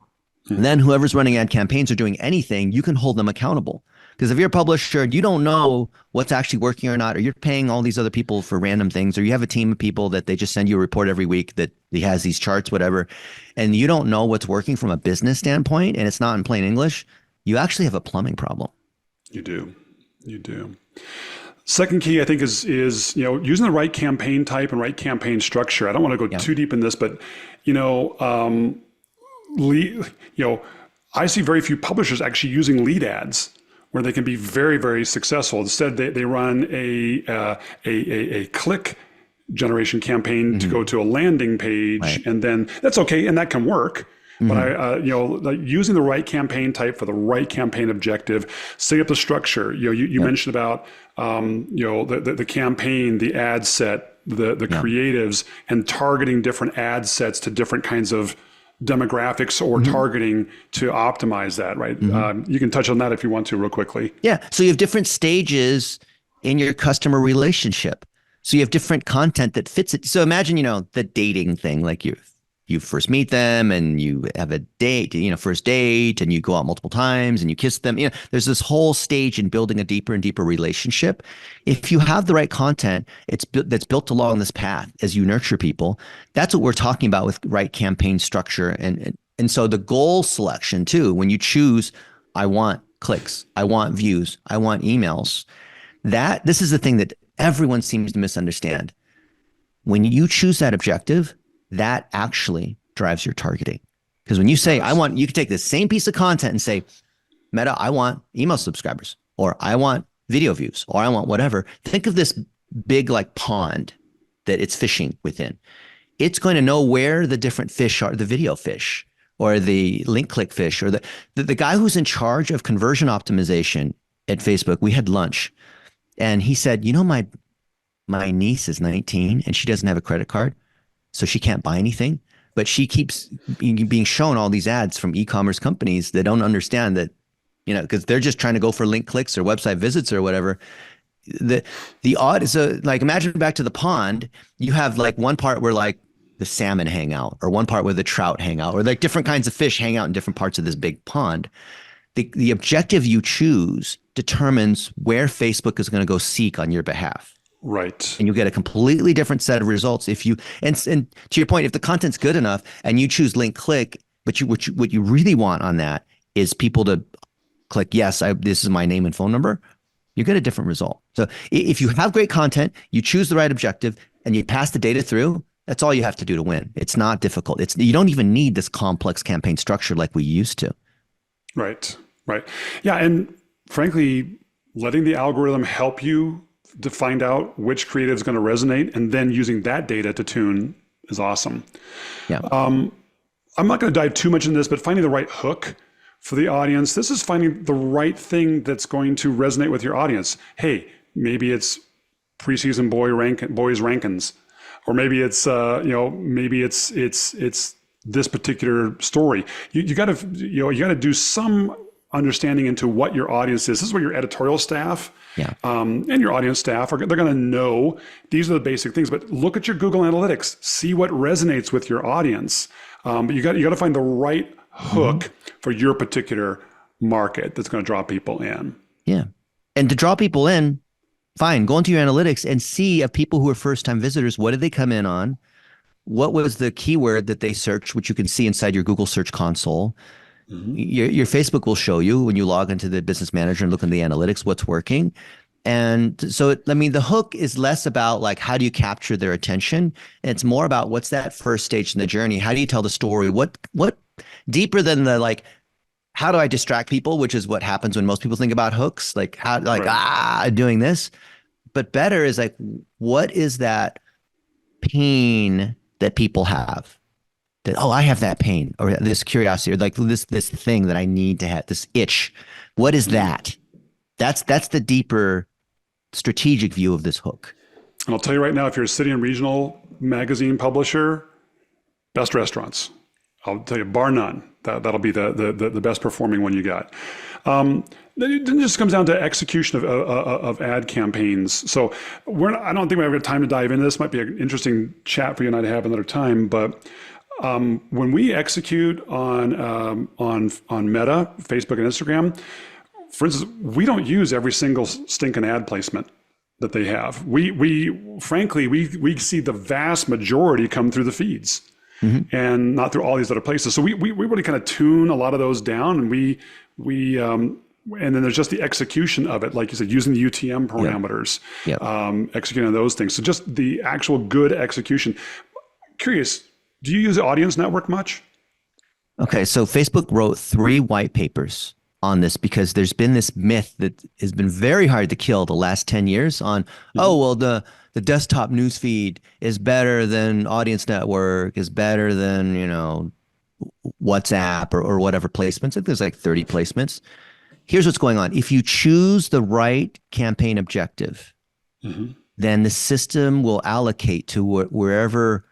And then whoever's running ad campaigns or doing anything, you can hold them accountable. Because if you're a publisher, you don't know what's actually working or not, or you're paying all these other people for random things, or you have a team of people that they just send you a report every week that he has these charts, whatever, and you don't know what's working from a business standpoint, and it's not in plain English, you actually have a plumbing problem. You do. You do. Second key, I think, is using the right campaign type and right campaign structure. I don't want to go too deep in this, but I see very few publishers actually using lead ads where they can be very, very successful. Instead, they run a click generation campaign to go to a landing page, right. And then that's okay, and that can work. But using the right campaign type for the right campaign objective, setting up the structure. You mentioned about the campaign, the ad set, the creatives, and targeting different ad sets to different kinds of demographics or targeting to optimize that, right? You can touch on that if you want to real quickly. Yeah. So you have different stages in your customer relationship. So you have different content that fits it. So imagine, the dating thing, like you first meet them and you have a date, first date, and you go out multiple times and you kiss them. There's this whole stage in building a deeper and deeper relationship. If you have the right content, that's built along this path as you nurture people. That's what we're talking about with right campaign structure. And so the goal selection too, when you choose, I want clicks, I want views, I want emails, this is the thing that everyone seems to misunderstand. When you choose that objective, that actually drives your targeting. Because when you say, you can take the same piece of content and say, Meta, I want email subscribers, or I want video views, or I want whatever. Think of this big pond that it's fishing within. It's going to know where the different fish are, the video fish, or the link click fish, or the guy who's in charge of conversion optimization at Facebook. We had lunch and he said, my niece is 19 and she doesn't have a credit card. So she can't buy anything, but she keeps being shown all these ads from e-commerce companies that don't understand that, because they're just trying to go for link clicks or website visits or whatever. The odd, so imagine back to the pond, you have one part where the salmon hang out, or one part where the trout hang out, or different kinds of fish hang out in different parts of this big pond. The objective you choose determines where Facebook is going to go seek on your behalf. Right. And you get a completely different set of results if you, and to your point, if the content's good enough and you choose link click, but what you really want on that is people to click, yes, this is my name and phone number, you get a different result. So if you have great content, you choose the right objective and you pass the data through, that's all you have to do to win. It's not difficult. You don't even need this complex campaign structure like we used to. Right. Yeah. And frankly, letting the algorithm help you to find out which creative is going to resonate, and then using that data to tune is awesome. Yeah. I'm not going to dive too much in this, but finding the right hook for the audience. This is finding the right thing that's going to resonate with your audience. Hey, maybe it's preseason boys rankings, or maybe it's it's this particular story. You got to do some understanding into what your audience is. This is where your editorial staff and your audience staff they're going to know these are the basic things. But look at your Google Analytics, see what resonates with your audience. But you got to find the right hook for your particular market that's going to draw people in. Yeah, and to draw people in, fine, go into your analytics and see of people who are first-time visitors, what did they come in on? What was the keyword that they searched, which you can see inside your Google Search Console. Your Facebook will show you when you log into the business manager and look in the analytics, what's working. And so, the hook is less about how do you capture their attention? And it's more about what's that first stage in the journey? How do you tell the story? What deeper than how do I distract people, which is what happens when most people think about hooks, doing this. But better is what is that pain that people have? That, I have that pain, or this curiosity, or this thing that I need to have, this itch. What is that? That's the deeper strategic view of this hook. And I'll tell you right now, if you're a city and regional magazine publisher, best restaurants. I'll tell you, bar none, that'll be the best performing one you got. Then it just comes down to execution of ad campaigns. So I don't think we have time to dive into this. Might be an interesting chat for you and I to have another time. But when we execute on Meta, Facebook, and Instagram, for instance, we don't use every single stinking ad placement that they have. Frankly, we see the vast majority come through the feeds. Mm-hmm. And not through all these other places. So we really kind of tune a lot of those down, and and then there's just the execution of it, like you said, using the UTM parameters, executing on those things. So just the actual good execution. Curious, do you use the audience network much? Okay, so Facebook wrote 3 white papers on this because there's been this myth that has been very hard to kill the last 10 years on, the desktop newsfeed is better than audience network, is better than, WhatsApp or whatever placements. I think there's like 30 placements. Here's what's going on. If you choose the right campaign objective, then the system will allocate to wherever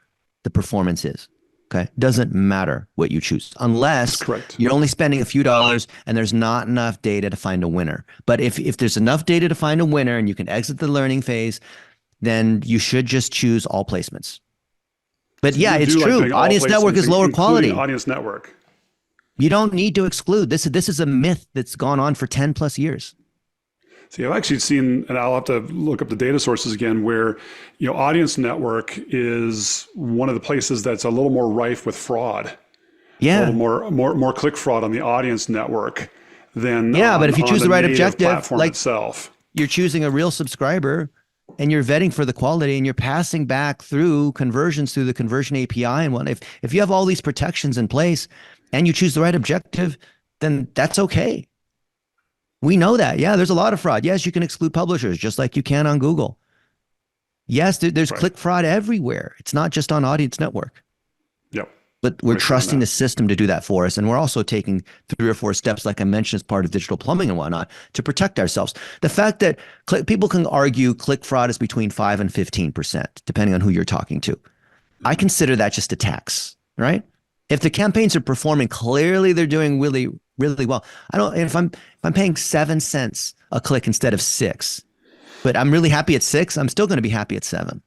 the performance is. Okay. Doesn't matter what you choose unless you're only spending a few dollars and there's not enough data to find a winner. But if there's enough data to find a winner and you can exit the learning phase, then you should just choose all placements. But yeah, it's true. Audience network is lower quality. Audience network. You don't need to exclude. This is a myth that's gone on for 10 plus years. See, I've actually seen, and I'll have to look up the data sources again, where audience network is one of the places that's a little more rife with fraud. Yeah, a little more click fraud on the audience network than but if you choose the right objective, platform itself, you're choosing a real subscriber, and you're vetting for the quality, and you're passing back through conversions through the conversion API and what. If you have all these protections in place, and you choose the right objective, then that's okay. We know that. Yeah, there's a lot of fraud. Yes, you can exclude publishers just like you can on Google. Yes, there's click fraud everywhere. It's not just on Audience Network. Yep. But we're trusting the system to do that for us. And we're also taking 3 or 4 steps, like I mentioned, as part of digital plumbing and whatnot, to protect ourselves. The fact that people can argue click fraud is between 5 and 15%, depending on who you're talking to. I consider that just a tax, right? If the campaigns are performing, clearly they're doing really, really well. If I'm paying 7 cents a click instead of 6, but I'm really happy at 6, I'm still going to be happy at 7.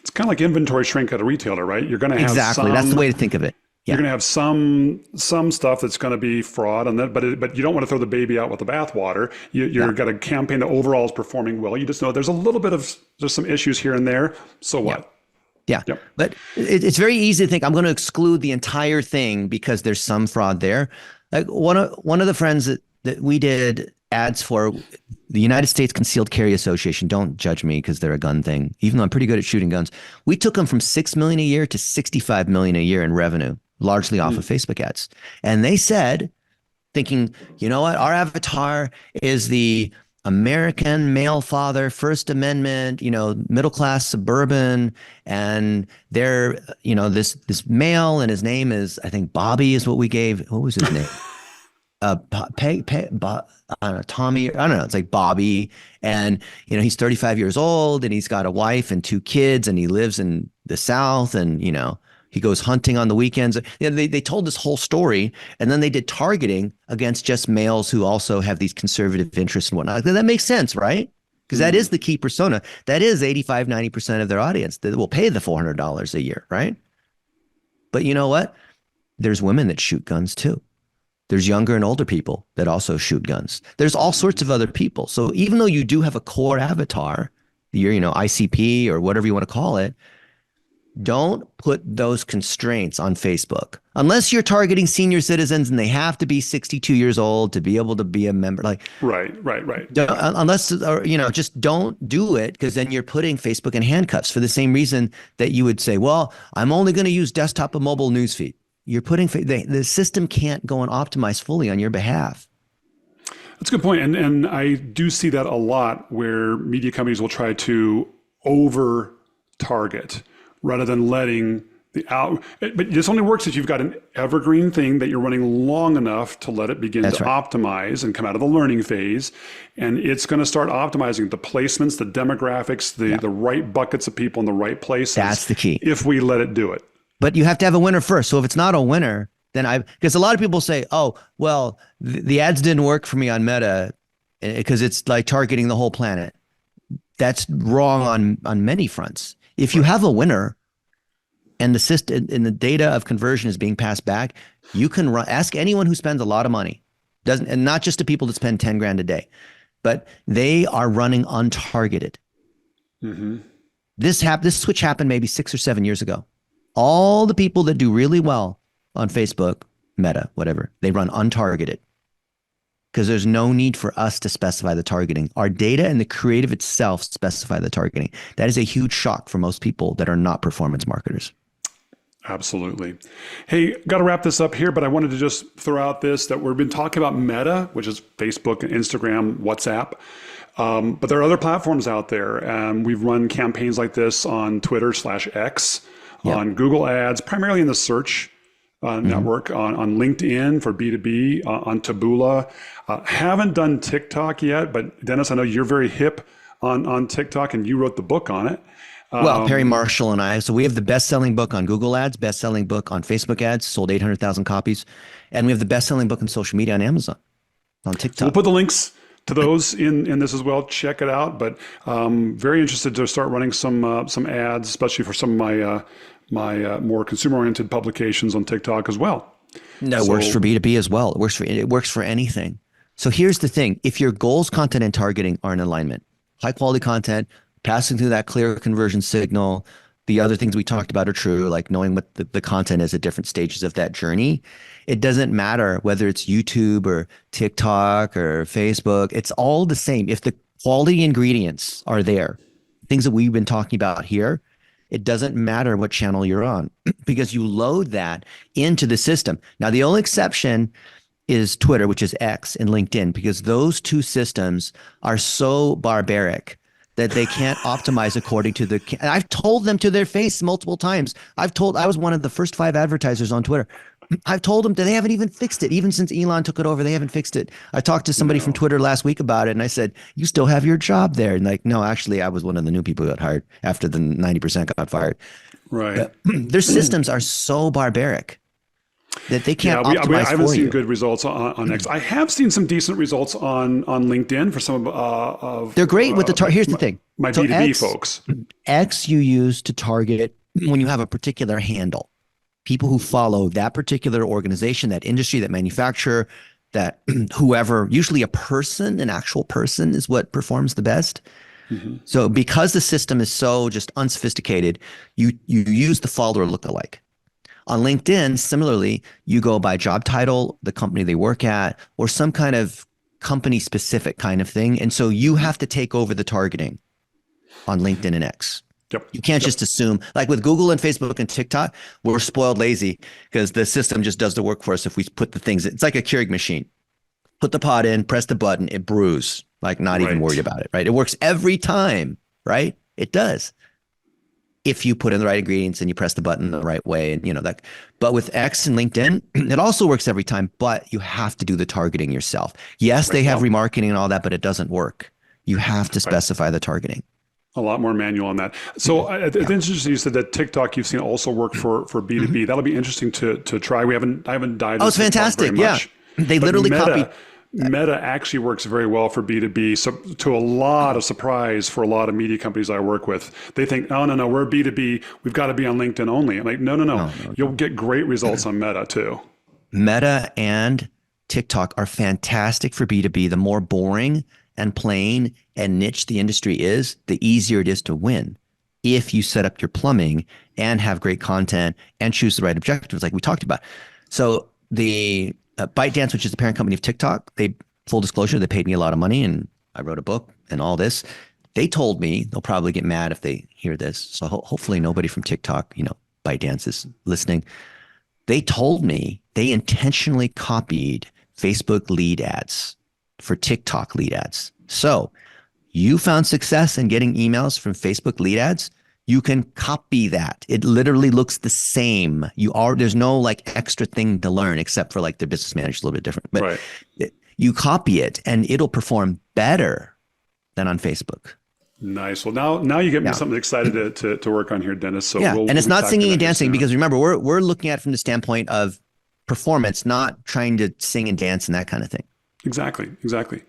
It's kind of like inventory shrink at a retailer, right? You're going to have that's the way to think of it. Yeah. You're going to have some stuff that's going to be fraud on that, but you don't want to throw the baby out with the bathwater. You've got a campaign that overall is performing well. You just know there's some issues here and there. So what? Yeah. Yeah, yep. But it's very easy to think I'm going to exclude the entire thing because there's some fraud there. Like one of the friends that we did ads for, the United States Concealed Carry Association. Don't judge me because they're a gun thing, even though I'm pretty good at shooting guns. We took them from $6 million a year to $65 million a year in revenue, largely off of Facebook ads. And they said, thinking, you know what, our avatar is the American male father, First Amendment, middle class suburban, and they're, this male, and his name is, I think Bobby is what we gave. What was his name? Tommy. I don't know. It's like Bobby, and he's 35 years old, and he's got a wife and 2 kids, and he lives in the South, and he goes hunting on the weekends. They told this whole story, and then they did targeting against just males who also have these conservative interests and whatnot. That makes sense, right? Because that is the key persona. That is 85, 90% of their audience that will pay the $400 a year, right? But you know what? There's women that shoot guns too. There's younger and older people that also shoot guns. There's all sorts of other people. So even though you do have a core avatar, your ICP or whatever you want to call it, don't put those constraints on Facebook unless you're targeting senior citizens and they have to be 62 years old to be able to be a member. Right. Unless, just don't do it, because then you're putting Facebook in handcuffs for the same reason that you would say, well, I'm only going to use desktop and mobile newsfeed. You're putting the system can't go and optimize fully on your behalf. That's a good point. And I do see that a lot where media companies will try to over target rather than letting but this only works if you've got an evergreen thing that you're running long enough to let it begin to optimize and come out of the learning phase. And it's going to start optimizing the placements, the demographics, the right buckets of people in the right places. That's the key. If we let it do it. But you have to have a winner first. So if it's not a winner, then because a lot of people say, oh, well, the ads didn't work for me on Meta because it's like targeting the whole planet. That's wrong on many fronts. If you Right. have a winner and the system and the data of conversion is being passed back, you can ask anyone who spends a lot of money, doesn't, and not just the people that spend 10 grand a day, but they are running untargeted. Mm-hmm. This switch happened maybe 6 or 7 years ago. All the people that do really well on Facebook, Meta, whatever, they run untargeted because there's no need for us to specify the targeting. Our data and the creative itself specify the targeting. That is a huge shock for most people that are not performance marketers. Absolutely. Hey, got to wrap this up here, but I wanted to just throw out this that we've been talking about Meta, which is Facebook, Instagram, WhatsApp. But there are other platforms out there. We've run campaigns like this on Twitter/X, on Google Ads, primarily in the search network, on LinkedIn for B2B, on Taboola. Haven't done TikTok yet, but Dennis, I know you're very hip on TikTok and you wrote the book on it. Well, Perry Marshall and I, so we have the best-selling book on Google Ads, best-selling book on Facebook Ads, sold 800,000 copies. And we have the best-selling book in social media on Amazon, on TikTok. So we'll put the links to those in this as well. Check it out. But very interested to start running some ads, especially for some of my more consumer-oriented publications on TikTok as well. No, it works for B2B as well. It works for anything. So here's the thing. If your goals, content, and targeting are in alignment, high quality content, passing through that clear conversion signal, the other things we talked about are true, like knowing what the content is at different stages of that journey. It doesn't matter whether it's YouTube or TikTok or Facebook. It's all the same. If the quality ingredients are there, things that we've been talking about here, it doesn't matter what channel you're on because you load that into the system. Now, the only exception is Twitter, which is X, and LinkedIn, because those two systems are so barbaric that they can't optimize according to the. I've told them to their face multiple times. I was one of the first 5 advertisers on Twitter. I've told them that they haven't even fixed it. Even since Elon took it over, they haven't fixed it. I talked to somebody from Twitter last week about it, and I said, "You still have your job there?" And like, no, actually, I was one of the new people who got hired after the 90% got fired. Right. Their systems are so barbaric that they can't optimize I haven't for seen you. good results on X. I have seen some decent results on LinkedIn for some of They're great with the here's the thing. my So B2B folks. X you use to target when you have a particular handle. People who follow that particular organization, that industry, that manufacturer, that whoever, usually a person, an actual person is what performs the best. Mm-hmm. So because the system is so just unsophisticated, you use the follower lookalike. On LinkedIn, similarly, you go by job title, the company they work at, or some kind of company specific kind of thing. And so you have to take over the targeting on LinkedIn and X. Yep. You can't just assume, like with Google and Facebook and TikTok, we're spoiled lazy because the system just does the work for us if we put the things. It's like a Keurig machine. Put the pot in, press the button, it brews, like not even worried about it, right? It works every time, right? It does. If you put in the right ingredients and you press the button the right way and that. But with X and LinkedIn, it also works every time, but you have to do the targeting yourself. Yes, they have remarketing and all that, but it doesn't work. You have to specify the targeting. A lot more manual on that. So it's interesting you said that TikTok you've seen also work for B2B. That'll be interesting to try. I haven't dived into it's fantastic. very much. They literally copied. Meta actually works very well for B2B. So to a lot of surprise for a lot of media companies I work with, they think, oh, no, we're B2B. We've got to be on LinkedIn only. I'm like, no. You'll get great results on Meta too. Meta and TikTok are fantastic for B2B. The more boring and plain and niche the industry is, the easier it is to win if you set up your plumbing and have great content and choose the right objectives like we talked about. So the ByteDance, which is the parent company of TikTok, full disclosure, they paid me a lot of money and I wrote a book and all this. They told me, they'll probably get mad if they hear this. So hopefully nobody from TikTok, ByteDance is listening. They told me they intentionally copied Facebook lead ads for TikTok lead ads. So you found success in getting emails from Facebook lead ads, you can copy that. It literally looks the same. There's no like extra thing to learn except for like the business manager is a little bit different, but you copy it and it'll perform better than on Facebook. Nice. Well, now you get me something excited to work on here, Dennis. So and it's not singing and dancing because remember, we're looking at it from the standpoint of performance, not trying to sing and dance and that kind of thing. Exactly, exactly.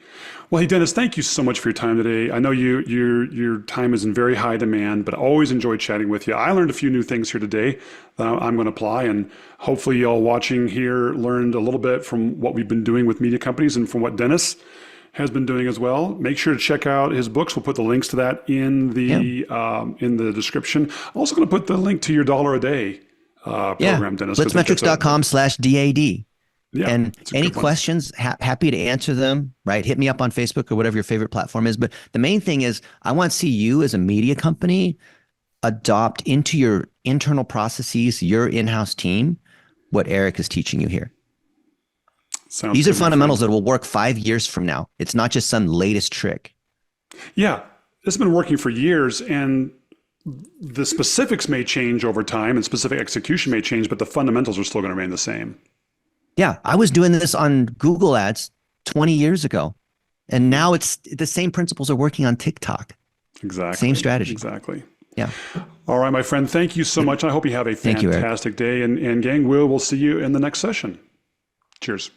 Well, hey, Dennis, thank you so much for your time today. I know your time is in very high demand, but I always enjoy chatting with you. I learned a few new things here today that I'm going to apply, and hopefully y'all watching here learned a little bit from what we've been doing with media companies and from what Dennis has been doing as well. Make sure to check out his books. We'll put the links to that in Yeah. the description. I'm also going to put the link to your dollar a day Yeah. program, Dennis. 'Cause that's Blitzmetrics.com/DAD. yeah, And it's a any good one. questions, happy to answer them, right? Hit me up on Facebook or whatever your favorite platform is. But the main thing is I want to see you as a media company adopt into your internal processes, your in-house team, what Eric is teaching you here. Sounds These are good, my fundamentals friend. that will work 5 years from now. It's not just some latest trick. Yeah, this has been working for years, and the specifics may change over time and specific execution may change, but the fundamentals are still going to remain the same. Yeah, I was doing this on Google Ads 20 years ago. And now it's the same principles are working on TikTok. Same Exactly. strategy. Exactly. Yeah. All right, my friend. Thank you so much. I hope you have a Thank you, Eric. fantastic day. And gang, we'll see you in the next session. Cheers.